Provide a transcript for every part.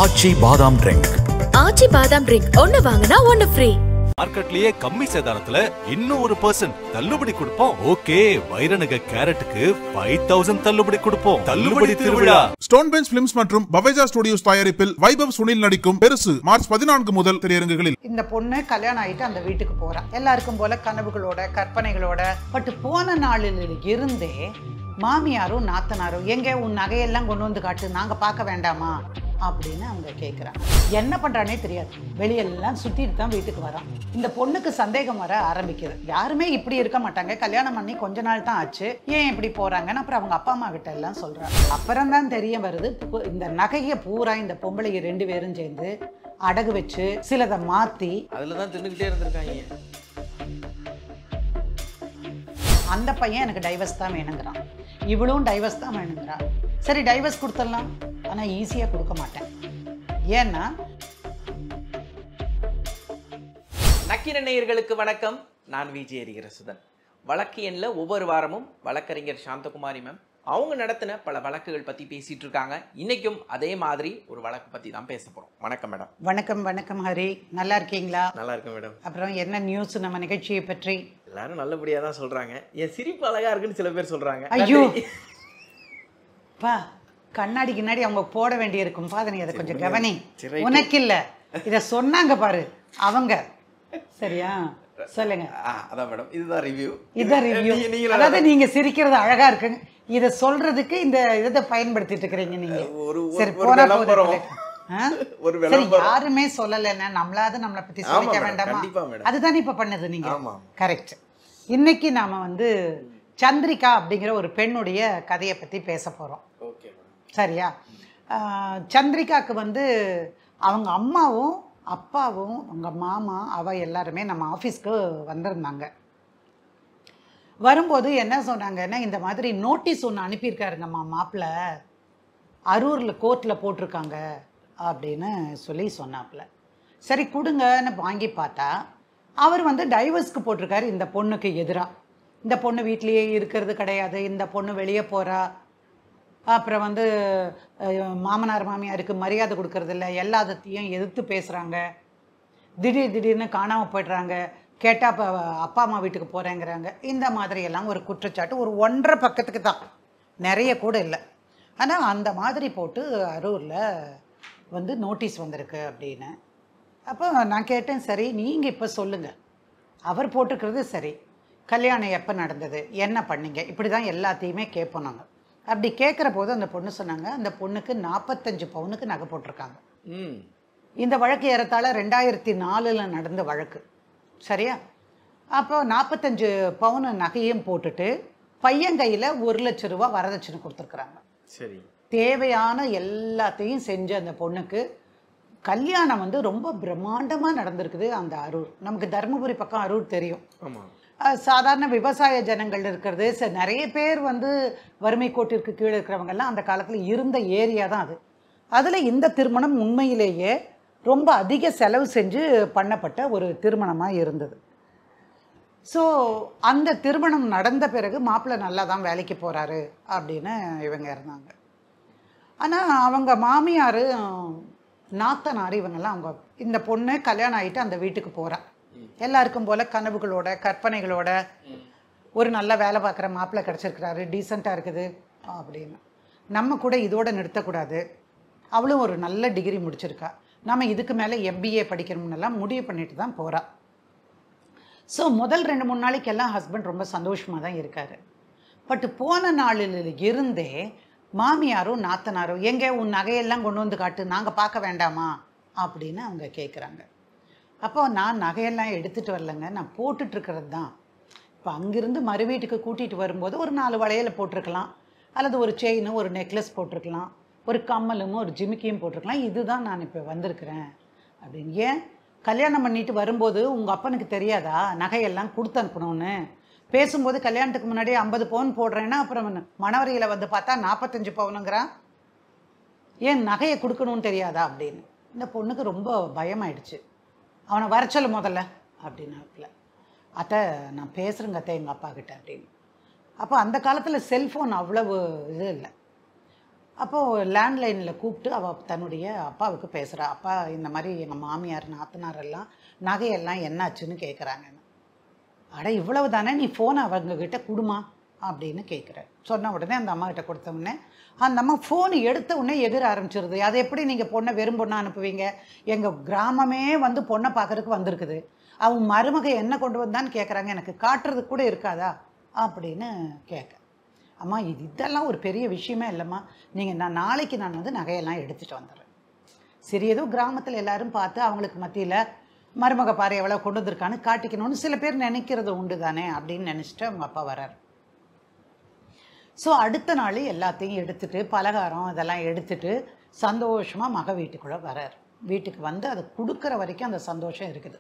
ஆச்சி பாதாம் ட்ரிங்க். ஆச்சி பாதாம் ட்ரிங்க் ஒன்னு வாங்கினா ஒன்னு ஃப்ரீ. மார்க்கெட்லயே கம்மி சேதாரத்துல இன்னும் 1% தள்ளுபடி கொடுப்போம். ஓகே, வைரநக கேரட்டுக்கு 5000 தள்ளுபடி கொடுப்போம். தள்ளுபடி திருவிழா. ஸ்டோன் பெஞ்ச் பிலிம்ஸ் மற்றும் பவேஜா ஸ்டுடியோஸ் தயாரிப்பில் வைபவ் சுனில் நடிக்கும் பெருசு மார்ச் 14 முதல் திரையரங்குகளில். இந்த பொண்ணு கல்யாணம் ஆயிட்டு அந்த வீட்டுக்கு போறா. எல்லாருக்கும் போல கனவுகளோட கற்பனைகளோட. பட் போன நாளில் இருந்தே மாமியாரும் நாத்தனாரும் எங்க உன் நகையெல்லாம் கொண்டு வந்து காட்டு, நாங்க பார்க்க வேண்டாமா அப்படின்னு அவங்க கேட்குறாங்க. என்ன பண்ணுறானே தெரியாது. வெளியெல்லாம் சுற்றிட்டு தான் வீட்டுக்கு வரான். இந்த பொண்ணுக்கு சந்தேகம் வர ஆரம்பிக்குது. யாருமே இப்படி இருக்க மாட்டாங்க, கல்யாணம் பண்ணி கொஞ்ச நாள் தான் ஆச்சு, ஏன் இப்படி போகிறாங்கன்னு அப்புறம் அவங்க அப்பா அம்மா கிட்ட எல்லாம் சொல்கிறாங்க. அப்புறம் தான் தெரிய வருது, இந்த நகையை பூரா இந்த பொம்பளைங்க 2 பேரும் சேர்ந்து அடகு வச்சு சிலதை மாற்றி அதில் தான் தின்னுக்கிட்டே இருந்திருக்காங்க. அந்த பையன் எனக்கு டைவர்ஸ் தான் வேணுங்கிறான், இவளும் டைவர்ஸ் தான் வேணுங்கிறான். சரி டைவர்ஸ் கொடுத்துடலாம், ஆனால் ஈஸியாக கொடுக்க மாட்டேன். ஏன்னா நக்கீர நேயர்களுக்கு வணக்கம். நான் விஜய் ஹரிஹரசுதன். வழக்கு எண்ணில் ஒவ்வொரு வாரமும் வழக்கறிஞர் சாந்தகுமாரி மேம் அவங்க நடத்தின பல வழக்குகள் பற்றி பேசிகிட்டு இருக்காங்க. இன்றைக்கும் அதே மாதிரி ஒரு வழக்கு பற்றி தான் பேச போகிறோம். வணக்கம் மேடம். வணக்கம். வணக்கம் ஹரி, நல்லா இருக்கீங்களா? நல்லா இருக்கேன் மேடம். அப்புறம் என்ன நியூஸ் நம்ம நிகழ்ச்சியை பற்றி? எல்லாரும் நல்லபடியாக தான் சொல்கிறாங்க. என் சிரிப்பு அழகாக இருக்குன்னு சில பேர் சொல்கிறாங்க. ஐயோ பா, கண்ணாடி கிண்ணாடி அவங்க போட வேண்டி இருக்கும் பா, நீ அதை கொஞ்சம் கவனி. உனக்கு இல்லை, இதை சொன்னாங்க பாரு அவங்க. சரியா, சொல்லுங்க. அதான் மேடம், இதுதான் ரிவ்யூ. இதான் ரிவ்யூ. அதாவது நீங்க சிரிக்கிறது அழகா இருக்குங்க, இதை சொல்றதுக்கு இந்த இதை பயன்படுத்திட்டு இருக்கிறீங்க நீங்க. சரி, போனா போதும். யாருமே சொல்லலைன்னா நம்மளாவது நம்மளை பத்தி சொல்லிக்க வேண்டாமா? அதுதான் இப்ப பண்ணது நீங்க. கரெக்ட். இன்னைக்கு நாம சந்திரிகா அப்படிங்கிற ஒரு பெண்ணுடைய கதையை பத்தி பேச போறோம். சரியா? சந்திரிகாக்கு அவங்க அம்மாவும் அப்பாவும் அவங்க மாமா அவ எல்லாருமே நம்ம ஆஃபீஸ்க்கு வந்திருந்தாங்க. வரும்போது என்ன சொன்னாங்கன்னா, இந்த மாதிரி நோட்டீஸ் ஒன்று அனுப்பியிருக்காருங்கம்மா மாப்பிள்ள, அரூரில் கோர்ட்டில் போட்டிருக்காங்க அப்படின்னு சொல்லி சொன்னாப்புல. சரி கொடுங்கன்னு வாங்கி பார்த்தா அவர் டைவர்ஸ்க்கு போட்டிருக்காரு இந்த பொண்ணுக்கு எதிராக. இந்த பொண்ணு வீட்லேயே இருக்கிறது கிடையாது, இந்த பொண்ணு வெளியே போகிறா, அப்புறம் மாமனார் மாமியாருக்கு மரியாதை கொடுக்கறதில்ல, எல்லாத்தையும் எதிர்த்து பேசுகிறாங்க, திடீர்னு காணாமல் போய்ட்றாங்க, கேட்டால் இப்போ அப்பா அம்மா வீட்டுக்கு போகிறேங்கிறாங்க. இந்த மாதிரியெல்லாம் ஒரு குற்றச்சாட்டு ஒரு 1.5 பக்கத்துக்கு தான், நிறைய கூட இல்லை. ஆனால் அந்த மாதிரி போட்டு அரூரில் நோட்டீஸ் வந்திருக்கு அப்படின்னு. அப்போ நான் கேட்டேன், சரி நீங்கள் இப்போ சொல்லுங்கள், அவர் போட்டுக்கிறது சரி, கல்யாணம் எப்போ நடந்தது, என்ன பண்ணீங்க, இப்படி தான் எல்லாத்தையுமே கேட்போம் நாங்கள். அப்படி கேட்குற போது அந்த பொண்ணு சொன்னாங்க, அந்த பொண்ணுக்கு 45 பவுனுக்கு நகை போட்டிருக்காங்க. இந்த வழக்கு ஏறத்தாழ 2004 நடந்த வழக்கு. சரியா? அப்போ 45 பவுன் நகையும் போட்டுட்டு பையன் கையில் 1 லட்ச ரூபா வரதட்சணை கொடுத்துருக்குறாங்க. சரி, தேவையான எல்லாத்தையும் செஞ்சு அந்த பொண்ணுக்கு கல்யாணம் ரொம்ப பிரம்மாண்டமாக நடந்திருக்குது. அந்த அரூர், நமக்கு தருமபுரி பக்கம் அரூர் தெரியும். சாதாரண விவசாய ஜனங்கள் இருக்கிறது, நிறைய பேர் வறுமை கோட்டிற்கு கீழே இருக்கிறவங்கெல்லாம் அந்த காலத்தில் இருந்த ஏரியா தான் அது. அதில் இந்த திருமணம் உண்மையிலேயே ரொம்ப அதிக செலவு செஞ்சு பண்ணப்பட்ட ஒரு திருமணமாக இருந்தது. ஸோ அந்த திருமணம் நடந்த பிறகு மாப்பிள்ளை நல்லா தான் வேலைக்கு போகிறாரு அப்படின்னு இவங்க இருந்தாங்க. ஆனால் அவங்க மாமியார் நாத்தனார் இவங்கெல்லாம், அவங்க இந்த பொண்ணு கல்யாணம் ஆகிட்டு அந்த வீட்டுக்கு போகிறா. எல்லாருக்கும் போல் கனவுகளோட கற்பனைகளோட, ஒரு நல்ல வேலை பார்க்குற மாப்பிள்ளை கிடச்சிருக்கிறாரு, டீசெண்டாக இருக்குது அப்படின்னு. நம்ம கூட இதோடு நிறுத்தக்கூடாது, அவளும் ஒரு நல்ல டிகிரி முடிச்சிருக்கா, நம்ம இதுக்கு மேலே MBA படிக்கணும்னெல்லாம் முடிவு பண்ணிட்டு தான் போகிறா. ஸோ முதல் 2-3 நாளைக்கெல்லாம் ஹஸ்பண்ட் ரொம்ப சந்தோஷமாக தான் இருக்கார். பட் போன நாளில் இருந்தே மாமியாரும் நாத்தனாரும் எங்கே உன் நகையெல்லாம் கொண்டு வந்து காட்டு, நாங்கள் பார்க்க வேண்டாமா அப்படின்னு அவங்க கேட்குறாங்க. அப்போ நான் நகையெல்லாம் எடுத்துகிட்டு வரலைங்க, நான் போட்டுட்ருக்கிறது தான். இப்போ அங்கேருந்து மறு வீட்டுக்கு கூட்டிகிட்டு வரும்போது ஒரு 4 வளையலை போட்டிருக்கலாம், அல்லது ஒரு செயினும் ஒரு நெக்லஸ் போட்டிருக்கலாம், ஒரு கம்மலும் ஒரு ஜிமிக்கியும் போட்டிருக்கலாம், இதுதான் நான் இப்போ வந்திருக்கிறேன் அப்படின்னு. ஏன் கல்யாணம் பண்ணிட்டு வரும்போது உங்கள் அப்பனுக்கு தெரியாதா நகையெல்லாம் கொடுத்து அனுப்பணும்னு? பேசும்போது கல்யாணத்துக்கு முன்னாடி 50 பவுன் போடுறேன்னா அப்புறம் மணவரையில் பார்த்தா 45 பவுனுங்கிறான், ஏன் நகையை கொடுக்கணும்னு தெரியாதா அப்படின்னு. இந்த பொண்ணுக்கு ரொம்ப பயமாயிடுச்சு. அவனை வர சொல்லு முதல்ல அப்படின்னாப்புல. அத்தை நான் பேசுகிறேங்க அத்தை எங்கள் அப்பா கிட்ட அப்படின்னு. அப்போ அந்த காலத்தில் செல்ஃபோன் அவ்வளவு இது இல்லை. அப்போது லேண்ட்லைனில் கூப்பிட்டு அவள் தன்னுடைய அப்பாவுக்கு பேசுகிறா. அப்பா இந்த மாதிரி எங்கள் மாமியார் நாத்தனாரெல்லாம் நகையெல்லாம் என்னாச்சுன்னு கேட்குறாங்கன்னு. அட இவ்வளவு தானே, நீ ஃபோனை அவங்கக்கிட்ட கொடுமா அப்படின்னு கேட்குறேன். சொன்ன உடனே அந்த அம்மா கிட்ட கொடுத்த உடனே அந்த அம்மா ஃபோன் எடுத்த உடனே எகிர ஆரம்பிச்சிருது. அதை எப்படி நீங்கள் பொண்ணை வெறும் பொண்ணை அனுப்புவீங்க? எங்கள் கிராமமே வந்து பொண்ணை பார்க்கறதுக்கு வந்திருக்குது, அவங்க மருமக என்ன கொண்டு வந்தான்னு கேட்குறாங்க, எனக்கு காட்டுறதுக்கு கூட இருக்காதா அப்படின்னு கேட்க. அம்மா இதெல்லாம் ஒரு பெரிய விஷயமே இல்லைம்மா, நான் நாளைக்கு வந்து நகையெல்லாம் எடுத்துகிட்டு வந்துடுறேன். சரி, ஏதோ கிராமத்தில் எல்லாரும் பார்த்து அவங்களுக்கு மத்தியில் மருமக பாரு எவ்வளோ கொண்டு வந்திருக்கான்னு காட்டிக்கணும்னு சில பேர் நினைக்கிறது உண்டு தானே அப்படின்னு நினச்சிட்டு அவங்க அப்பா வர்றார். ஸோ அடுத்த நாள் எல்லாத்தையும் எடுத்துகிட்டு பலகாரம் இதெல்லாம் எடுத்துகிட்டு சந்தோஷமாக மக வீட்டுக்குள்ளே வர்றார். வீட்டுக்கு வந்து அதை கொடுக்குற வரைக்கும் அந்த சந்தோஷம் இருக்குது.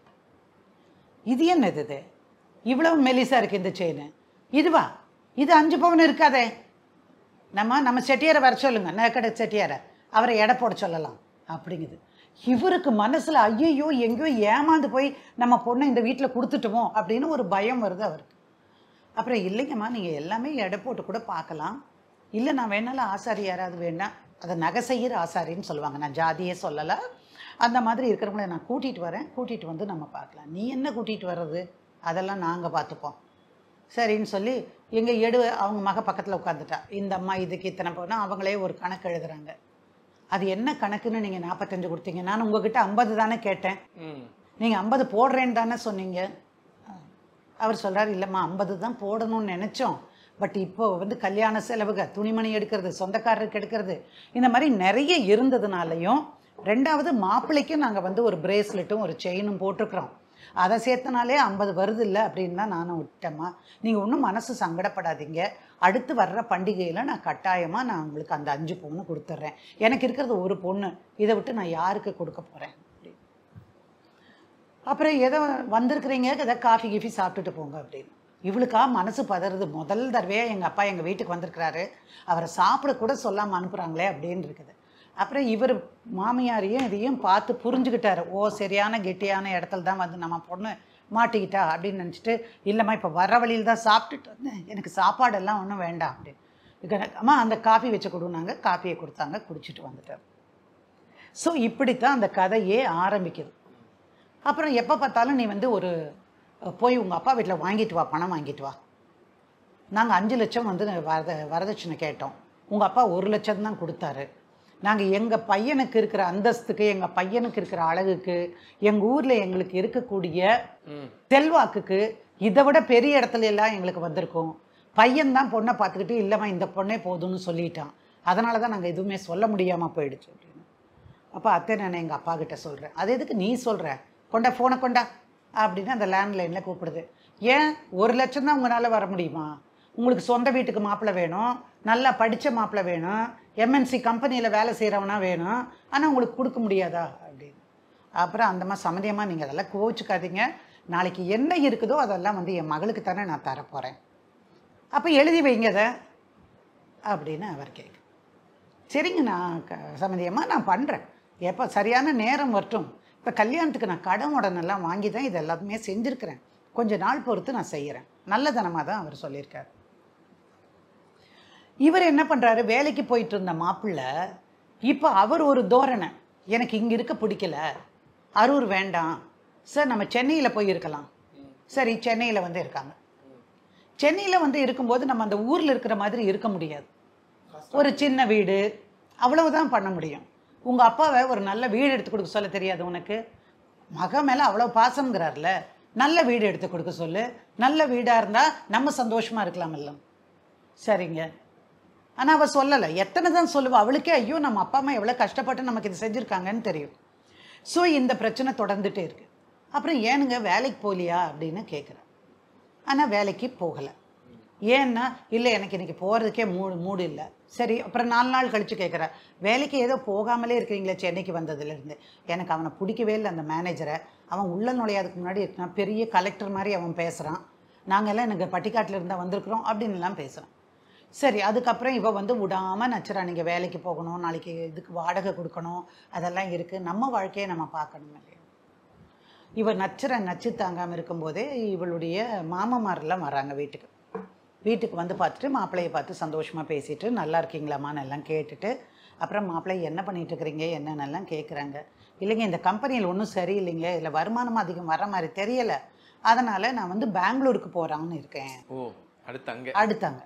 இது என்னது, இது இவ்வளவு மெலிசாக இருக்குது இந்த செயின், இதுவா, இது 5 பவுன் இருக்காதே, நம்ம செட்டியாரை வர சொல்லுங்க, நகைக்கடை செட்டியாரை, அவரை எடை போட சொல்லலாம் அப்படிங்குது. இவருக்கு மனசில் ஐயோ எங்கேயோ ஏமாந்து போய் நம்ம பொண்ணை இந்த வீட்டில் கொடுத்துட்டோமோ அப்படின்னு ஒரு பயம் வருது அவருக்கு. அப்புறம் இல்லைங்கம்மா, நீங்கள் எல்லாமே எடை போட்டு கூட பார்க்கலாம், இல்லை நான் வேணாலும் ஆசாரி யாராவது வேணால், அதை நகை செய்கிற ஆசாரின்னு சொல்லுவாங்க, நான் ஜாதியே சொல்லலை, அந்த மாதிரி இருக்கிறவங்கள நான் கூட்டிகிட்டு வரேன், கூட்டிகிட்டு வந்து நம்ம பார்க்கலாம். நீ என்ன கூட்டிகிட்டு வர்றது, அதெல்லாம் நாங்கள் பார்த்துப்போம் சரின்னு சொல்லி எங்கள் அவங்க மக பக்கத்தில் உட்காந்துட்டா. இந்த அம்மா இதுக்கு இத்தனை போனால் அவங்களே ஒரு கணக்கு எழுதுறாங்க. அது என்ன கணக்குன்னு நீங்கள் 45 கொடுத்தீங்க, நான் உங்ககிட்ட 50 தானே கேட்டேன், நீங்கள் 50 போடுறேன்னு தானே சொன்னீங்க. அவர் சொல்கிறார், இல்லைம்மா 50 தான் போடணும்னு நினச்சோம், பட் இப்போ வந்து கல்யாண செலவுக, துணிமணி எடுக்கிறது, சொந்தக்காரருக்கு எடுக்கிறது, இந்த மாதிரி நிறைய இருந்ததுனாலையும், ரெண்டாவது மாப்பிள்ளைக்கும் நாங்கள் வந்து ஒரு பிரேஸ்லெட்டும் ஒரு செயினும் போட்டிருக்கிறோம், அதை சேர்த்தனாலே 50 வருது இல்லை அப்படின்னு தான் நானும் விட்டேம்மா. நீங்கள் ஒன்றும் மனசு சங்கடப்படாதீங்க, அடுத்து வர்ற பண்டிகையில் நான் கட்டாயமாக நான் உங்களுக்கு அந்த 5 பவுன் கொடுத்துட்றேன், எனக்கு இருக்கிறது ஒரு பொண்ணு, இதை விட்டு நான் யாருக்கு கொடுக்க போகிறேன் அப்படின்னு. அப்புறம் எதை வந்திருக்கிறீங்க, எதை காஃபி கீஃபி சாப்பிட்டுட்டு போங்க அப்படின்னு. இவளுக்கா மனசு பதறது, முதல் தடவையாக எங்கள் அப்பா எங்கள் வீட்டுக்கு வந்திருக்கிறாரு, அவரை சாப்பிடக்கூட சொல்லாமல் அனுப்புகிறாங்களே அப்படின்னு இருக்குது. அப்புறம் இவர் மாமியாரையும் இதையும் பார்த்து புரிஞ்சுக்கிட்டாரு, ஓ சரியான கெட்டியான இடத்துல தான் வந்து நம்ம பொண்ணு மாட்டிக்கிட்டா அப்படின்னு நினச்சிட்டு, இல்லைம்மா இப்போ வர வழியில் தான் சாப்பிட்டுட்டு வந்தேன், எனக்கு சாப்பாடெல்லாம் ஒன்றும் வேண்டாம் அப்படின்னு. அம்மா அந்த காஃபி வச்சு கொடுனாங்க, காஃபியை கொடுத்தாங்க, குடிச்சிட்டு வந்துட்டார். ஸோ இப்படித்தான் அந்த கதையே ஆரம்பிக்குது. அப்புறம் எப்போ பார்த்தாலும் நீ வந்து ஒரு போய் உங்கள் அப்பா வீட்டில் வாங்கிட்டு வா, பணம் வாங்கிட்டு வா, நாங்கள் 5 லட்சம் வந்து வரதட்சணை கேட்டோம், உங்கள் அப்பா 1 லட்சம் தான் கொடுத்தாரு, நாங்கள் எங்கள் பையனுக்கு இருக்கிற அந்தஸ்துக்கு, எங்கள் பையனுக்கு இருக்கிற அழகுக்கு, எங்கள் ஊரில் எங்களுக்கு இருக்கக்கூடிய செல்வாக்குக்கு இதை விட பெரிய இடத்துல எல்லாம் எங்களுக்கு வந்திருக்கோம், பையன்தான் பொண்ணை பார்த்துக்கிட்டு இல்லைம்மா இந்த பொண்ணே போதும்னு சொல்லிட்டான், அதனால தான் நாங்கள் எதுவுமே சொல்ல முடியாமல் போயிடுச்சு அப்படின்னு. அப்போ அத்தை நான் எங்கள் அப்பா கிட்ட சொல்கிறேன், அது எதுக்கு நீ சொல்கிற, கொண்டா ஃபோனை கொண்டா அப்படின்னு அந்த லேண்ட்லைனில் கூப்பிடுது. ஏன் 1 லட்சம் தான் உங்களால் வர முடியுமா, உங்களுக்கு சொந்த வீட்டுக்கு மாப்பிள்ளை வேணும், நல்லா படித்த மாப்பிள்ளை வேணும், எம்என்சி கம்பெனியில் வேலை செய்கிறவனா வேணும், ஆனால் உங்களுக்கு கொடுக்க முடியாதா அப்படின்னு. அப்புறம் அந்தம்மா சம்மதியமாக நீங்கள் அதெல்லாம் கோவிச்சுக்காதீங்க, நாளைக்கு என்ன இருக்குதோ அதெல்லாம் வந்து என் மகளுக்கு தானே நான் தரப்போகிறேன், அப்போ எழுதி வைங்க அதை அப்படின்னு அவர் கேட்க. சரிங்க நான் சம்மதியமாக நான் பண்ணுறேன், எப்போ சரியான நேரம் வரட்டும், இப்போ கல்யாணத்துக்கு நான் கடன் உடனெல்லாம் வாங்கி தான் இது எல்லாத்துமே செஞ்சுருக்கிறேன், கொஞ்சம் நாள் பொறுத்து நான் செய்கிறேன், நல்லதனமாக தான் அவர் சொல்லியிருக்கார். இவர் என்ன பண்ணுறாரு, வேலைக்கு போயிட்டு இருந்த மாப்பிள்ளை இப்போ அவர் ஒரு தோரணை, எனக்கு இங்கே இருக்க பிடிக்கல, அரூர் வேண்டாம் சார், நம்ம சென்னையில் போய் இருக்கலாம். சரி சென்னையில் வந்து இருக்காங்க, சென்னையில் வந்து இருக்கும்போது நம்ம அந்த ஊரில் இருக்கிற மாதிரி இருக்க முடியாது, ஒரு சின்ன வீடு அவ்வளவுதான் பண்ண முடியும். உங்கள் அப்பாவை ஒரு நல்ல வீடு எடுத்து கொடுக்க சொல்ல தெரியாது உனக்கு, மக மேலே அவ்வளோ பாசம்ங்கிறார்ல, நல்ல வீடு எடுத்து கொடுக்க சொல்லு, நல்ல வீடாக இருந்தால் நம்ம சந்தோஷமாக இருக்கலாம் இல்லை. சரிங்க, ஆனால் அவள் சொல்லலை, எத்தனை தான் சொல்லுவாள், அவளுக்கே ஐயோ நம்ம அப்பா அம்மா எவ்வளோ கஷ்டப்பட்டு நமக்கு இது செஞ்சுருக்காங்கன்னு தெரியும். ஸோ இந்த பிரச்சனை தொடர்ந்துகிட்டே இருக்குது. அப்புறம் ஏனுங்க வேலைக்கு போகலையா அப்படின்னு கேட்குறேன். ஆனால் வேலைக்கு போகலை. ஏன்னா இல்லை எனக்கு இன்றைக்கி போகிறதுக்கே மூடு இல்லை. சரி அப்புறம் 4 நாள் கழித்து கேட்குறேன், வேலைக்கு ஏதோ போகாமலே இருக்கிறீங்களே சென்னைக்கு வந்ததுலேருந்து, எனக்கு அவனை பிடிக்கவே இல்லை அந்த மேனேஜரை, அவன் உள்ள நுழையாதுக்கு முன்னாடி இருக்கான், பெரிய கலெக்டர் மாதிரி அவன் பேசுகிறான், நாங்கள்லாம் எனக்கு பட்டிக்காட்டில் இருந்தால் வந்திருக்கிறோம் அப்படின்லாம் பேசுகிறான். சரி அதுக்கப்புறம் இவள் வந்து விடாமல் நச்சுறா, நீங்கள் வேலைக்கு போகணும், நாளைக்கு இதுக்கு வாடகை கொடுக்கணும், அதெல்லாம் இருக்குது, நம்ம வாழ்க்கையை நம்ம பார்க்கணும் இல்லையா. இவள் நச்சு தாங்காமல் இருக்கும்போதே இவளுடைய மாமமாரெல்லாம் வராங்க வீட்டுக்கு வந்து பார்த்துட்டு மாப்பிள்ளையை பார்த்து சந்தோஷமாக பேசிட்டு நல்லா இருக்கீங்களாமான்னு எல்லாம் கேட்டுட்டு அப்புறம் மாப்பிள்ளை என்ன பண்ணிட்டு இருக்கிறீங்க என்னென்னலாம் கேட்குறாங்க. இல்லைங்க இந்த கம்பெனியில் ஒன்றும் சரியில்லைங்க, இதில் வருமானம் அதிகம் வர மாதிரி தெரியலை, அதனால் நான் வந்து பெங்களூருக்கு போகிறான்னு இருக்கேன். ஓ அடுத்தாங்க.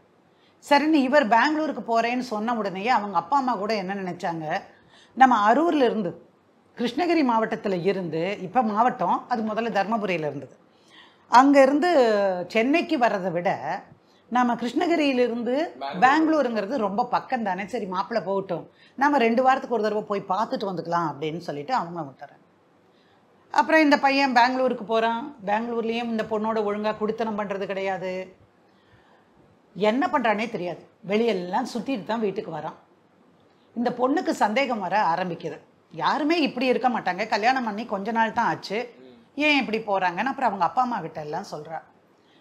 சரின்னு இவர் பெங்களூருக்கு போகிறேன்னு சொன்ன உடனேயே அவங்க அப்பா அம்மா கூட என்ன நினச்சாங்க, நம்ம அரூரில் இருந்து கிருஷ்ணகிரி மாவட்டத்தில் இருந்து, இப்போ மாவட்டம் அது முதல்ல தர்மபுரியில் இருந்தது, அங்கேருந்து சென்னைக்கு வர்றதை விட நம்ம கிருஷ்ணகிரியிலிருந்து பெங்களூருங்கிறது ரொம்ப பக்கம் தானே, சரி மாப்பிள்ளை போகட்டும், நம்ம 2 வாரத்துக்கு ஒரு தடவை போய் பார்த்துட்டு வந்துக்கலாம் அப்படின்னு சொல்லிட்டு அவங்க விட்டுறேன். அப்புறம் இந்த பையன் பெங்களூருக்கு போகிறான். பெங்களூர்லேயும் இந்த பொண்ணோட ஒழுங்காக குடித்தனம் பண்ணுறது கிடையாது, என்ன பண்ணுறானே தெரியாது, வெளியெல்லாம் சுற்றிட்டு தான் வீட்டுக்கு வரான். இந்த பொண்ணுக்கு சந்தேகம் வர ஆரம்பிக்குது. யாருமே இப்படி இருக்க மாட்டாங்க, கல்யாணம் பண்ணி கொஞ்ச நாள் தான் ஆச்சு, ஏன் இப்படி போகிறாங்கன்னு அப்புறம் அவங்க அப்பா அம்மா கிட்ட எல்லாம் சொல்கிறா.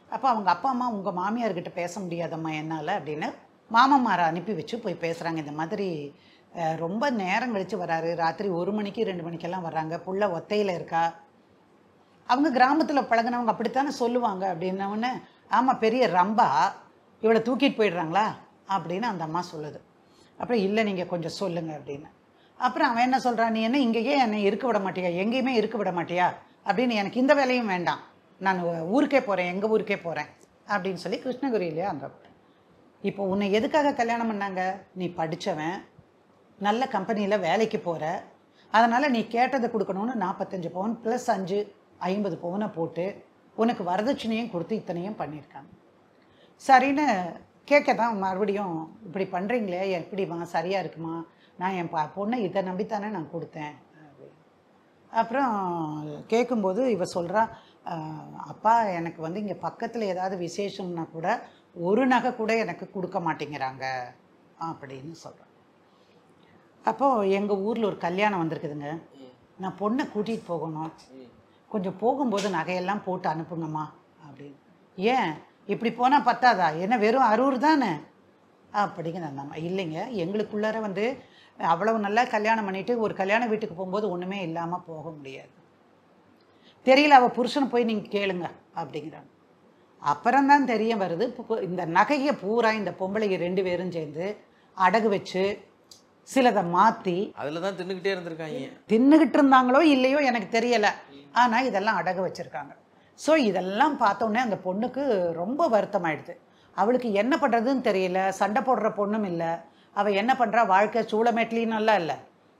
அப்போ அவங்க அப்பா அம்மா உங்கள் மாமியார்கிட்ட பேச முடியாதம்மா என்னால் அப்படின்னு மாமன்மாரை அனுப்பி வச்சு போய் பேசுகிறாங்க. இந்த மாதிரி ரொம்ப நேரம் கழித்து வராரு, ராத்திரி 1 மணிக்கு 2 மணிக்கெல்லாம் வர்றாங்க, புள்ள ஒத்தையில் இருக்கா, அவங்க கிராமத்தில் பழகினவங்க அப்படித்தானே சொல்லுவாங்க அப்படின்னோடனே, ஆமாம் பெரிய ரம்பா இவளை தூக்கிட்டு போயிடுறாங்களா அப்படின்னு அந்த அம்மா சொல்லுது. அப்புறம் இல்லை நீங்கள் கொஞ்சம் சொல்லுங்கள் அப்படின்னு. அப்புறம் அவன் என்ன சொல்கிறான், நீ என்ன இங்கேயே என்னை இருக்க விட மாட்டியா, எங்கேயுமே இருக்க விட மாட்டியா அப்படின்னு, எனக்கு இந்த வேலையும் வேண்டாம், நான் ஊருக்கே போகிறேன், எங்கள் ஊருக்கே போகிறேன் அப்படின்னு சொல்லி கிருஷ்ணகிரியிலே அங்கே போகிறேன். இப்போ உன்னை எதுக்காக கல்யாணம் பண்ணாங்க, நீ படித்தவன், நல்ல கம்பெனியில் வேலைக்கு போகிற, அதனால் நீ கேட்டதை கொடுக்கணும்னு 45 பவுன் ப்ளஸ் 5 50 பவுனை போட்டு உனக்கு வரதட்சணையும் கொடுத்து இத்தனையும் பண்ணியிருக்காங்க. சரின்னு கேட்க தான் மறுபடியும் இப்படி பண்ணுறீங்களே எப்படிமா சரியாக இருக்குமா, நான் என் பொண்ணை இதை நம்பித்தானே நான் கொடுத்தேன். அப்புறம் கேட்கும்போது இவ சொல்கிறா, அப்பா எனக்கு வந்து இங்கே பக்கத்தில் ஏதாவது விசேஷம்னா கூட ஒரு நகை கூட எனக்கு கொடுக்க மாட்டேங்கிறாங்க அப்படின்னு சொல்கிறேன். அப்போது எங்கள் ஊரில் ஒரு கல்யாணம் வந்திருக்குதுங்க, நான் பொண்ணை கூட்டிகிட்டு போகணும், கொஞ்சம் போகும்போது நகையெல்லாம் போட்டு அனுப்புங்கம்மா அப்படின்னு. ஏன் இப்படி போனால் பத்தாதா, என்ன வெறும் அரூர் தானே அப்படிங்கிற அந்த அம்மா. இல்லைங்க எங்களுக்குள்ளார வந்து அவ்வளவு நல்லா கல்யாணம் பண்ணிவிட்டு ஒரு கல்யாண வீட்டுக்கு போகும்போது ஒன்றுமே இல்லாமல் போக முடியாது, தெரியல அவள் புருஷனை போய் நீங்கள் கேளுங்க அப்படிங்கிறாங்க. அப்புறம்தான் தெரிய வருது, இந்த நகையை பூரா இந்த பொம்பளைங்க 2 பேரும் சேர்ந்து அடகு வச்சு சிலதை மாற்றி அதில் தான் தின்னுக்கிட்டே இருந்திருக்காங்க. தின்னுக்கிட்டு இருந்தாங்களோ இல்லையோ எனக்கு தெரியலை, ஆனால் இதெல்லாம் அடகு வச்சுருக்காங்க. ஸோ இதெல்லாம் பார்த்தோன்னே அந்த பொண்ணுக்கு ரொம்ப வருத்தமாயிடுது. அவளுக்கு என்ன பண்ணுறதுன்னு தெரியல, சண்டை போடுற பொண்ணும் இல்லை, அவள் என்ன பண்ணுறா, வாழ்க்கை சூளமேட்லேயும் நல்லா இல்லை,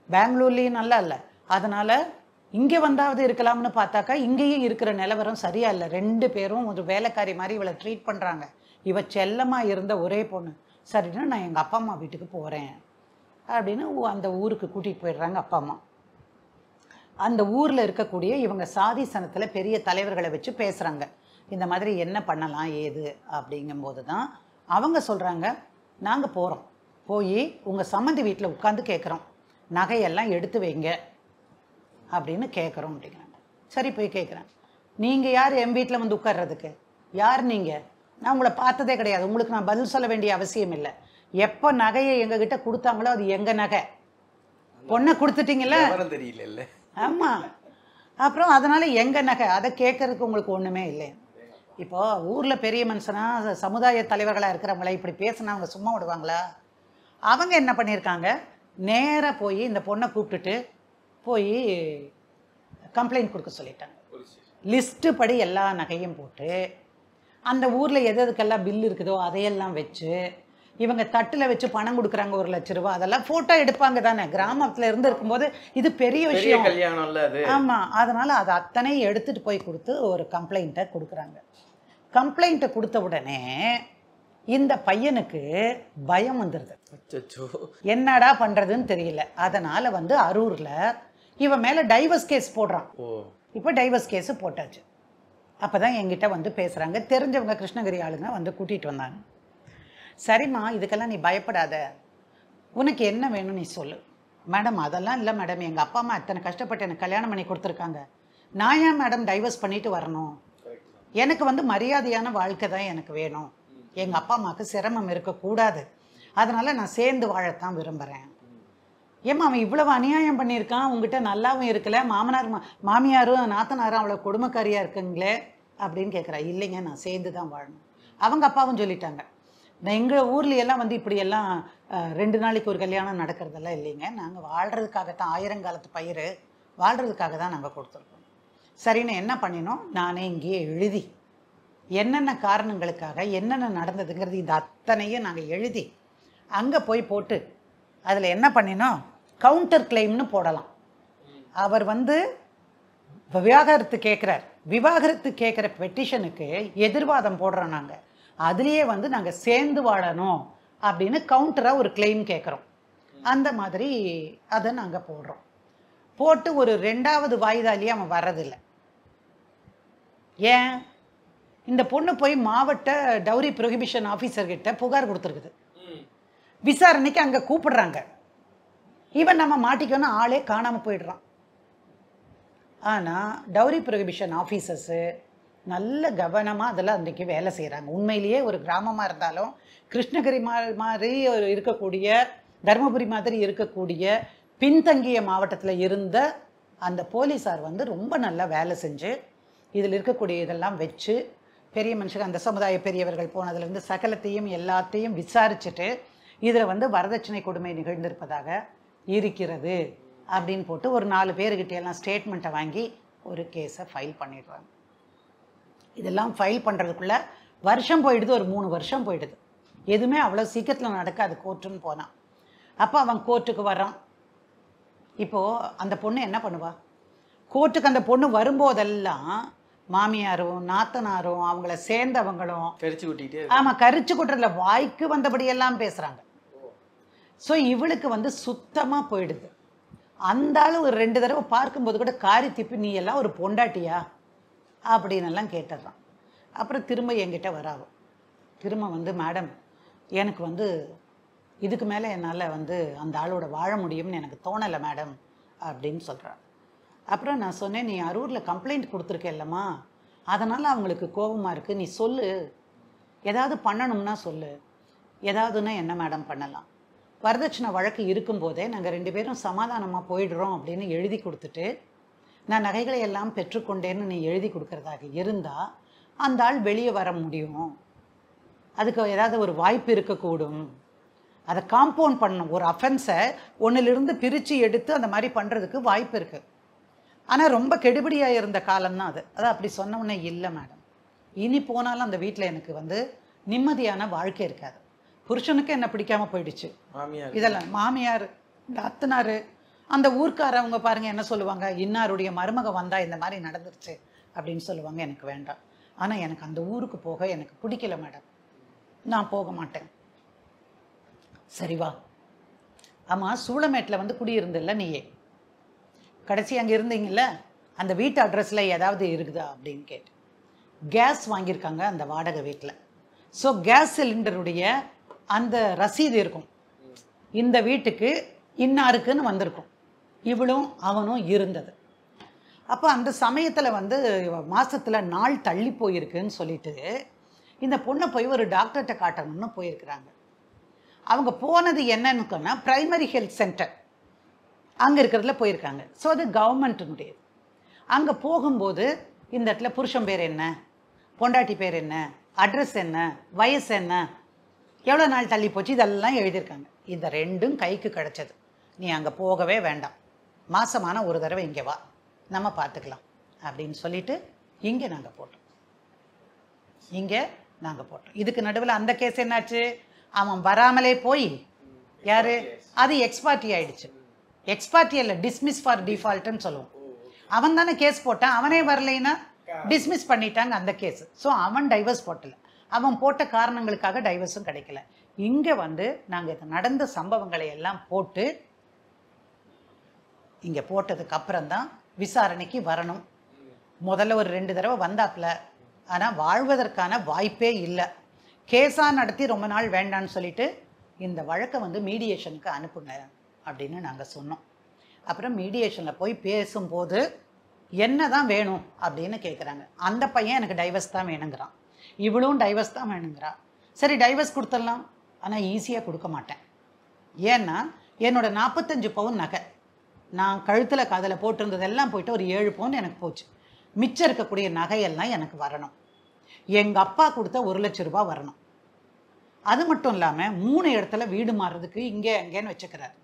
பெங்களூர்லேயும் நல்லா இல்லை, அதனால் இங்கே வந்தாவது இருக்கலாம்னு பார்த்தாக்கா இங்கேயும் இருக்கிற நிலவரம் சரியா இல்லை. 2 பேரும் ஒரு வேலைக்காரி மாதிரி இவளை ட்ரீட் பண்ணுறாங்க. இவ செல்லமாக இருந்த ஒரே பொண்ணு. சரின்னா நான் எங்கள் அப்பா அம்மா வீட்டுக்கு போகிறேன் அப்படின்னு அந்த ஊருக்கு கூட்டிகிட்டு போயிடுறாங்க அப்பா அம்மா. அந்த ஊரில் இருக்கக்கூடிய இவங்க சாதி சனத்தில் பெரிய தலைவர்களை வச்சு பேசுகிறாங்க, இந்த மாதிரி என்ன பண்ணலாம் ஏது அப்படிங்கும்போது தான் அவங்க சொல்கிறாங்க, நாங்கள் போகிறோம், போய் உங்கள் சம்மந்தி வீட்டில் உட்காந்து கேட்குறோம், நகையெல்லாம் எடுத்து வைங்க அப்படின்னு கேட்குறோம் அப்படிங்கிறாங்க. சரி போய் கேட்குறேன், நீங்கள் யார் என் வீட்டில் வந்து உட்கார்றதுக்கு, யார் நீங்கள், நான் உங்களை பார்த்ததே கிடையாது, உங்களுக்கு நான் பதில் சொல்ல வேண்டிய அவசியம் இல்லை, எப்போ நகையை எங்ககிட்ட கொடுத்தாங்களோ அது எங்கள் நகை, பொண்ணை கொடுத்துட்டீங்களே தெரியல. ஆமாம், அப்புறம் அதனால் எங்கள் நகை, அதை கேட்கறதுக்கு உங்களுக்கு ஒன்றுமே இல்லை. இப்போது ஊரில் பெரிய மனுஷனாக சமுதாய தலைவர்களாக இருக்கிறவங்கள இப்படி பேசினா அவங்க சும்மா விடுவாங்களா? அவங்க என்ன பண்ணியிருக்காங்க, நேராக போய் இந்த பொண்ணை கூப்பிட்டுட்டு போய் கம்ப்ளைண்ட் கொடுக்க சொல்லிட்டாங்க. லிஸ்ட்டு படி எல்லா நகையும் போட்டு அந்த ஊரில் எது எதுக்கெல்லாம் பில் இருக்குதோ அதையெல்லாம் வச்சு இவங்க தட்டில் வச்சு பணம் கொடுக்குறாங்க 1 லட்ச ரூபா, அதெல்லாம் ஃபோட்டோ எடுப்பாங்க தானே, கிராமத்தில் இருந்து இருக்கும்போது இது பெரிய விஷயம் கல்யாணம்ல அது. ஆமாம், அதனால் அதை அத்தனை எடுத்துகிட்டு போய் கொடுத்து ஒரு கம்ப்ளைண்ட்டை கொடுக்குறாங்க. கம்ப்ளைண்ட்டை கொடுத்த உடனே இந்த பையனுக்கு பயம் வந்துடுது, என்னடா பண்ணுறதுன்னு தெரியல. அதனால் வந்து அரூரில் இவன் மேலே டைவர்ஸ் கேஸ் போடுறான். இப்போ டைவர்ஸ் கேஸு போட்டாச்சு. அப்போ தான் என்கிட்ட வந்து பேசுகிறாங்க, தெரிஞ்சவங்க கிருஷ்ணகிரி ஆளுங்க வந்து கூட்டிகிட்டு வந்தாங்க. சரிம்மா இதுக்கெல்லாம் நீ பயப்படாத, உனக்கு என்ன வேணும் நீ சொல்லு. மேடம் அதெல்லாம் இல்லை மேடம், எங்கள் அப்பா அம்மா அத்தனை கஷ்டப்பட்டு எனக்கு கல்யாணம் பண்ணி கொடுத்துருக்காங்க, நான் ஏன் மேடம் டைவர்ஸ் பண்ணிட்டு வரணும், எனக்கு வந்து மரியாதையான வாழ்க்கை தான் எனக்கு வேணும், எங்கள் அப்பா அம்மாவுக்கு சிரமம் இருக்கக்கூடாது, அதனால் நான் சேர்ந்து வாழத்தான் விரும்புகிறேன். ஏம்மா அவன் இவ்வளவு அநியாயம் பண்ணியிருக்கான், உங்ககிட்ட நல்லாவும் இருக்கல, மாமனார் மாமியாரும் நாத்தனாரும் அவ்வளோ கொடுமைக்காரியாக இருக்குங்களே அப்படின்னு கேட்குறா. இல்லைங்க நான் சேர்ந்து தான் வாழணும். அவங்க அப்பாவும் சொல்லிட்டாங்க, எங்கள் ஊர்ல எல்லாம் வந்து இப்படியெல்லாம் 2 நாளைக்கு ஒரு கல்யாணம் நடக்கிறதெல்லாம் இல்லைங்க. நாங்கள் வாழ்கிறதுக்காகத்தான், ஆயிரங்காலத்து பயிர் வாழ்கிறதுக்காக தான் நாங்கள் கொடுத்துருக்கோம். சரின்னு என்ன பண்ணினோம், நானே இங்கேயே எழுதி என்னென்ன காரணங்களுக்காக என்னென்ன நடந்ததுங்கிறது இது அத்தனையும் நாங்கள் எழுதி அங்கே போய் போட்டு அதில் என்ன பண்ணினோம், கவுண்டர் கிளைம்னு போடலாம். அவர் விவாகரத்து கேட்குறார், விவாகரத்து கேட்குற பெட்டிஷனுக்கு எதிர்வாதம் போடுறோம் நாங்கள். அதுலேயே நாங்கள் சேர்ந்து வாழணும் அப்படின்னு கவுண்டராக ஒரு கிளைம் கேட்குறோம். அந்த மாதிரி அதை நாங்கள் போடுறோம். போட்டு ஒரு 2வது வாய்தாலேயே அவன் வர்றதில்லை. ஏன், இந்த பொண்ணு போய் மாவட்ட டவுரி ப்ரொஹிபிஷன் ஆஃபீஸர்கிட்ட புகார் கொடுத்துருக்குது. விசாரணைக்கு அங்கே கூப்பிடுறாங்க. இவன் நம்ம மாட்டிக்கணும், ஆளே காணாமல் போயிடுறான். ஆனால் டவுரி ப்ரொஹிபிஷன் ஆஃபீஸர்ஸு நல்ல கவனமாக அதெல்லாம் அன்றைக்கி வேலை செய்கிறாங்க. உண்மையிலேயே ஒரு கிராமமாக இருந்தாலும் கிருஷ்ணகிரி மாதிரி இருக்கக்கூடிய, தருமபுரி மாதிரி இருக்கக்கூடிய பின்தங்கிய மாவட்டத்தில் இருந்த அந்த போலீஸார் ரொம்ப நல்லா வேலை செஞ்சு இதில் இருக்கக்கூடிய இதெல்லாம் வச்சு பெரிய மனுஷங்க, அந்த சமுதாய பெரியவர்கள் போனதுலேருந்து சகலத்தையும் எல்லாத்தையும் விசாரிச்சுட்டு இதில் வரதட்சணை கொடுமை நிகழ்ந்திருப்பதாக இருக்கிறது அப்படின்னு போட்டு ஒரு 4 பேர்கிட்ட எல்லாம் ஸ்டேட்மெண்ட்டை வாங்கி ஒரு கேஸை ஃபைல் பண்ணிடுறாங்க. இதெல்லாம் ஃபைல் பண்ணுறதுக்குள்ளே வருஷம் போயிடுது, ஒரு 3 வருஷம் போயிடுது. எதுவுமே அவ்வளோ சீக்கிரத்தில் நடக்காது கோர்ட்டுன்னு போனான். அப்போ அவன் கோர்ட்டுக்கு வரான். இப்போது அந்த பொண்ணு என்ன பண்ணுவா, கோர்ட்டுக்கு அந்த பொண்ணு வரும்போதெல்லாம் மாமியாரும் நாத்தனாரும் அவங்கள சேர்ந்தவங்களும் கரிச்சு கொட்டிட்டு, ஆமாம் கரிச்சு கொட்டுறதுல வாய்க்கு வந்தபடியெல்லாம் பேசுகிறாங்க. ஸோ இவளுக்கு சுத்தமாக போயிடுது. அந்த ஆள் ஒரு 2 தடவை பார்க்கும்போது கூட காரி திப்பி நீ எல்லாம் ஒரு பொண்டாட்டியா அப்படின்னெல்லாம் கேட்டுடுறான். அப்புறம் திரும்ப என்கிட்ட வராவும். திரும்ப மேடம் எனக்கு இதுக்கு மேலே என்னால் அந்த ஆளோட வாழ முடியும்னு எனக்கு தோணலை மேடம் அப்படின்னு சொல்கிறான். அப்புறம் நான் சொன்னேன், நீ அரூரில் கம்ப்ளைண்ட் கொடுத்துருக்கேல்லம்மா, அதனால் அவங்களுக்கு கோபமாக இருக்குது, நீ சொல்லு, ஏதாவது பண்ணணும்னா சொல்லு. ஏதாவதுன்னா என்ன மேடம் பண்ணலாம், வரதட்சணை வழக்கு இருக்கும்போதே நாங்கள் 2 பேரும் சமாதானமாக போயிடுறோம் அப்படின்னு எழுதி கொடுத்துட்டு நான் நகைகளை எல்லாம் பெற்றுக்கொண்டேன்னு நீ எழுதி கொடுக்கறதாக இருந்தால் அந்த ஆள் வெளியே வர முடியும். அதுக்கு ஏதாவது ஒரு வாய்ப்பு இருக்கக்கூடும். அதை காம்பவுண்ட் பண்ணணும். ஒரு அஃபென்ஸை ஒன்றிலிருந்து பிரித்து எடுத்து அந்த மாதிரி பண்ணுறதுக்கு வாய்ப்பு இருக்குது. ஆனால் ரொம்ப கெடுபடியாக இருந்த காலம்தான் அது. அதை அப்படி சொன்னோன்னே இல்லை மேடம், இனி போனாலும் அந்த வீட்டில் எனக்கு நிம்மதியான வாழ்க்கை இருக்காது. புருஷனுக்கு என்ன பிடிக்காமல் போயிடுச்சு. இதெல்லாம் மாமியார், அத்தனார், அந்த ஊர்க்காரவங்க பாருங்கள் என்ன சொல்லுவாங்க, இன்னாருடைய மருமக வந்தால் இந்த மாதிரி நடந்துருச்சு அப்படின்னு சொல்லுவாங்க. எனக்கு வேண்டாம். ஆனால் எனக்கு அந்த ஊருக்கு போக எனக்கு பிடிக்கல மேடம், நான் போக மாட்டேன். சரிவா, ஆமாம் சூளமேட்டில் குடியிருந்தில்ல நீயே, கடைசி அங்கே இருந்தீங்கல்ல, அந்த வீட்டு அட்ரஸில் ஏதாவது இருக்குதா அப்படின்னு கேட்டு கேஸ் வாங்கியிருக்காங்க அந்த வாடகை வீட்டில். ஸோ கேஸ் சிலிண்டருடைய அந்த ரசீது இருக்கும், இந்த வீட்டுக்கு இன்னாருக்குன்னு வந்திருக்கும். இவளும் அவனும் இருந்தது. அப்போ அந்த சமயத்தில் மாதத்தில் நாள் தள்ளி போயிருக்குன்னு சொல்லிட்டு இந்த பொண்ணை போய் ஒரு டாக்டர்கிட்ட காட்டணும்னு போயிருக்கிறாங்க. அவங்க போனது என்னன்னு பிரைமரி ஹெல்த் சென்டர் அங்கே இருக்கிறதுல போயிருக்காங்க. ஸோ அது கவர்மெண்ட்டுனுடையது. அங்கே போகும்போது இந்த இடத்துல புருஷன் பேர் என்ன, பொண்டாட்டி பேர் என்ன, அட்ரஸ் என்ன, வயசு என்ன, எவ்வளோ நாள் தள்ளி போச்சு, இதெல்லாம் எழுதியிருக்காங்க. இந்த 2ம் கைக்கு கிடச்சது. நீ அங்கே போகவே வேண்டாம், மாசமான ஒரு தடவை இங்கே வா, நம்ம பார்த்துக்கலாம் அப்படின்னு சொல்லிட்டு இங்கே நாங்கள் போட்டோம். இதுக்கு நடுவில் அந்த கேஸ் என்னாச்சு, அவன் வராமலே போய் யார், அது எக்ஸ்பார்ட்டி ஆயிடுச்சு. எக்ஸ்பார்ட்டி இல்லை, டிஸ்மிஸ் ஃபார் டிஃபால்ட்டுன்னு சொல்லுவோம். அவன் தானே கேஸ் போட்டான், அவனே வரலைன்னா டிஸ்மிஸ் பண்ணிட்டாங்க அந்த கேஸ். ஸோ அவன் டைவர்ஸ் போட்டல, அவன் போட்ட காரணங்களுக்காக டைவர்ஸும் கிடைக்கல. இங்கே நாங்கள் இது நடந்த சம்பவங்களை எல்லாம் போட்டு இங்கே போட்டதுக்கு அப்புறம்தான் விசாரணைக்கு வரணும். முதல்ல ஒரு 2 தடவை வந்தாப்புல, ஆனால் வாழ்வதற்கான வாய்ப்பே இல்லை. கேஸாக நடத்தி ரொம்ப நாள் வேண்டான்னு சொல்லிட்டு இந்த வழக்கை மீடியேஷனுக்கு அனுப்புங்க அப்படின்னு நாங்கள் சொன்னோம். அப்புறம் மீடியேஷனில் போய் பேசும்போது என்ன தான் வேணும் அப்படின்னு கேட்குறாங்க. அந்த பையன் எனக்கு டைவர்ஸ் தான் வேணுங்கிறான், இவளும் டைவர்ஸ் தான் வேணுங்கிறா. சரி டைவர்ஸ் கொடுத்துடலாம், ஆனால் ஈஸியாக கொடுக்க மாட்டேன். ஏன்னா என்னோட 45 பவுன் நகை நான் கழுத்தில் காதில் போட்டிருந்ததெல்லாம் போயிட்டு ஒரு 7 பவுன் எனக்கு போச்சு. மிச்சம் இருக்கக்கூடிய நகையெல்லாம் எனக்கு வரணும். எங்கள் அப்பா கொடுத்த 1 லட்ச ரூபா வரணும். அது மட்டும் இல்லாமல் 3 இடத்துல வீடு மாறுறதுக்கு இங்கே அங்கேன்னு வச்சுக்கிறார்.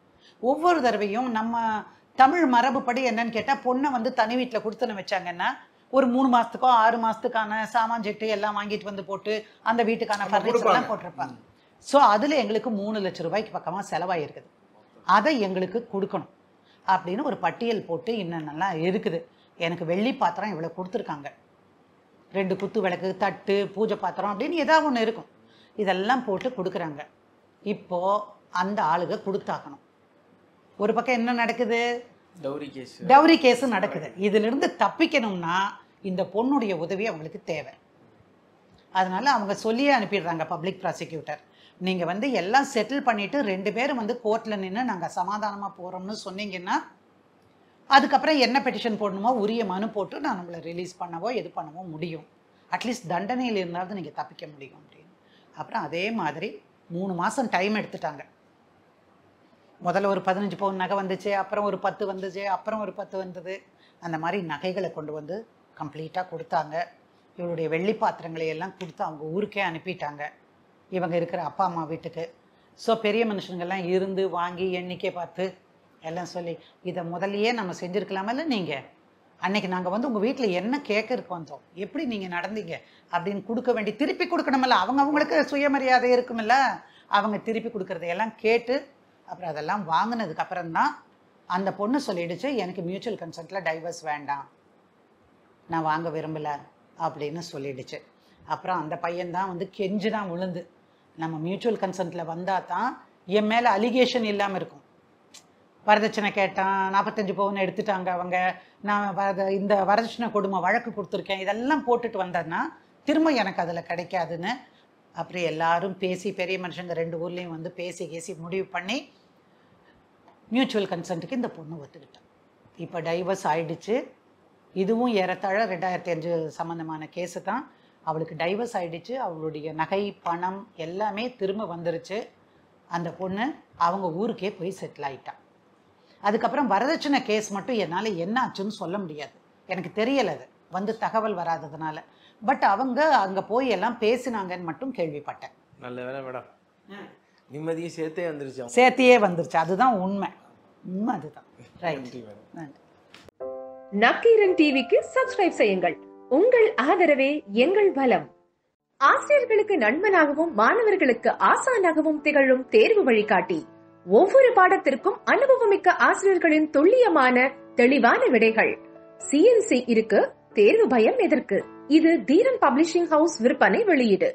ஒவ்வொரு தடவையும் நம்ம தமிழ் மரபுப்படி என்னன்னு கேட்டால் பொண்ணை வந்து தனி வீட்டில் கொடுத்துன்னு வச்சாங்கன்னா ஒரு 3 மாதத்துக்கோ 6 மாதத்துக்கான சாமான் செட்டு எல்லாம் வாங்கிட்டு வந்து போட்டு அந்த வீட்டுக்கான ஃபர்னிச்சர்லாம் போட்டிருப்பாங்க. ஸோ அதில் எங்களுக்கு 3 லட்சம் ரூபாய்க்கு பக்கமாக செலவாயிருக்குது. அதை எங்களுக்கு கொடுக்கணும் அப்படின்னு ஒரு பட்டியல் போட்டு இன்னென்னலாம் இருக்குது. எனக்கு வெள்ளி பாத்திரம் இவ்வளோ கொடுத்துருக்காங்க, 2 குத்து விளக்கு, தட்டு, பூஜை பாத்திரம் அப்படின்னு ஏதாவது ஒன்று இருக்கும். இதெல்லாம் போட்டு கொடுக்குறாங்க. இப்போது அந்த ஆளுக கொடுத்தாக்கணும். ஒரு பக்கம் என்ன நடக்குது, டவுரி கேஸ் நடக்குது. இதிலிருந்து தப்பிக்கணும்னா இந்த பொண்ணுடைய உதவி அவங்களுக்கு தேவை. அதனால அவங்க சொல்லியே அனுப்பிடுறாங்க பப்ளிக் ப்ராசிக்யூட்டர், நீங்கள் வந்து எல்லாம் செட்டில் பண்ணிவிட்டு 2 பேரும் வந்து கோர்ட்டில் நின்று நாங்கள் சமாதானமாக போகிறோம்னு சொன்னீங்கன்னா அதுக்கப்புறம் என்ன பெட்டிஷன் போடணுமோ உரிய மனு போட்டு நான் உங்களை ரிலீஸ் பண்ணவோ எது பண்ணவோ முடியும். அட்லீஸ்ட் தண்டனையில் இருந்தாலும் நீங்கள் தப்பிக்க முடியும் அப்படின்னு. அப்புறம் அதே மாதிரி 3 மாதம் டைம் எடுத்துட்டாங்க. முதல்ல ஒரு 15 பவுன் நகை வந்துச்சு, அப்புறம் ஒரு 10 வந்துச்சு, அப்புறம் ஒரு 10 வந்தது. அந்த மாதிரி நகைகளை கொண்டு வந்து கம்ப்ளீட்டாக கொடுத்தாங்க. இவருடைய வெள்ளி பாத்திரங்களை எல்லாம் கொடுத்து அவங்க ஊருக்கே அனுப்பிட்டாங்க, இவங்க இருக்கிற அப்பா அம்மா வீட்டுக்கு. ஸோ பெரிய மனுஷங்கள்லாம் இருந்து வாங்கி எண்ணிக்கை பார்த்து எல்லாம் சொல்லி இதை முதல்லையே நம்ம செஞ்சுருக்கலாமல்ல, நீங்கள் அன்னைக்கு நாங்கள் வந்து உங்கள் வீட்டில் என்ன கேட்கறதுக்கு வந்தோம், எப்படி நீங்கள் நடந்தீங்க அப்படின்னு கொடுக்க வேண்டி திருப்பி கொடுக்கணுமில்ல. அவங்களுக்கு சுயமரியாதை இருக்குமில்ல, அவங்க திருப்பி கொடுக்குறதையெல்லாம் கேட்டு அப்புறம் அதெல்லாம் வாங்கினதுக்கு அப்புறம்தான் அந்த பொண்ணு சொல்லிடுச்சு, எனக்கு மியூச்சுவல் கன்சென்ட்டில் டைவர்ஸ் வேண்டாம், நான் வாங்க விரும்பலை அப்படின்னு சொல்லிடுச்சு. அப்புறம் அந்த பையன்தான் வந்து கெஞ்சு தான் விழுந்து, நம்ம மியூச்சுவல் கன்சென்ட்டில் வந்தால் தான் என் மேலே அலிகேஷன் இல்லாமல் இருக்கும். வரதட்சணை கேட்டான், 45 பவுன் எடுத்துட்டாங்க அவங்க, நான் இந்த வரதட்சணை கொடுமை வழக்கு கொடுத்துருக்கேன், இதெல்லாம் போட்டுட்டு வந்தேன்னா திரும்ப எனக்கு அதில் கிடைக்காதுன்னு அப்புறம் எல்லாரும் பேசி பெரிய மனுஷங்க 2 ஊர்லேயும் வந்து பேசி முடிவு பண்ணி மியூச்சுவல் கன்சென்ட்டுக்கு இந்த பொண்ணு ஒத்துக்கிட்டான். இப்போ டைவர்ஸ் ஆயிடுச்சு. இதுவும் ஏறத்தாழ 2005 சம்மந்தமான கேஸு தான். அவளுக்கு டைவர்ஸ் ஆயிடுச்சு. அவளுடைய நகை பணம் எல்லாமே திரும்ப வந்துருச்சு. அந்த பொண்ணு அவங்க ஊருக்கே போய் செட்டில் ஆயிட்டான். அதுக்கப்புறம் வரதட்சணை கேஸ் மட்டும் என்னால் என்ன ஆச்சுன்னு சொல்ல முடியாது, எனக்கு தெரியலை, அது வந்து தகவல் வராததுனால. பட் அவங்க அங்கே போய் எல்லாம் பேசினாங்கன்னு மட்டும் கேள்விப்பட்டேன். நல்ல வேலை மேடம், நிம்மதியும் சேர்த்தையே வந்துருச்சு. அதுதான் உண்மை, அதுதான் ரைட். நன்றி. நக்கீரன் டிவிக்கு சப்ஸ்கிரைப் செய்யுங்கள். உங்கள் ஆதரவே எங்கள் பலம். ஆசிரியர்களுக்கு நண்பனாகவும் மாணவர்களுக்கு ஆசானாகவும் திகழும் தேர்வு வழிகாட்டி. ஒவ்வொரு பாடத்திற்கும் அனுபவமிக்க ஆசிரியர்களின் துல்லியமான தெளிவான விடைகள். CNC இருக்கு, தேர்வு பயம் எதற்கு? இது தீரன் பப்ளிஷிங் ஹவுஸ் விற்பனை வெளியீடு.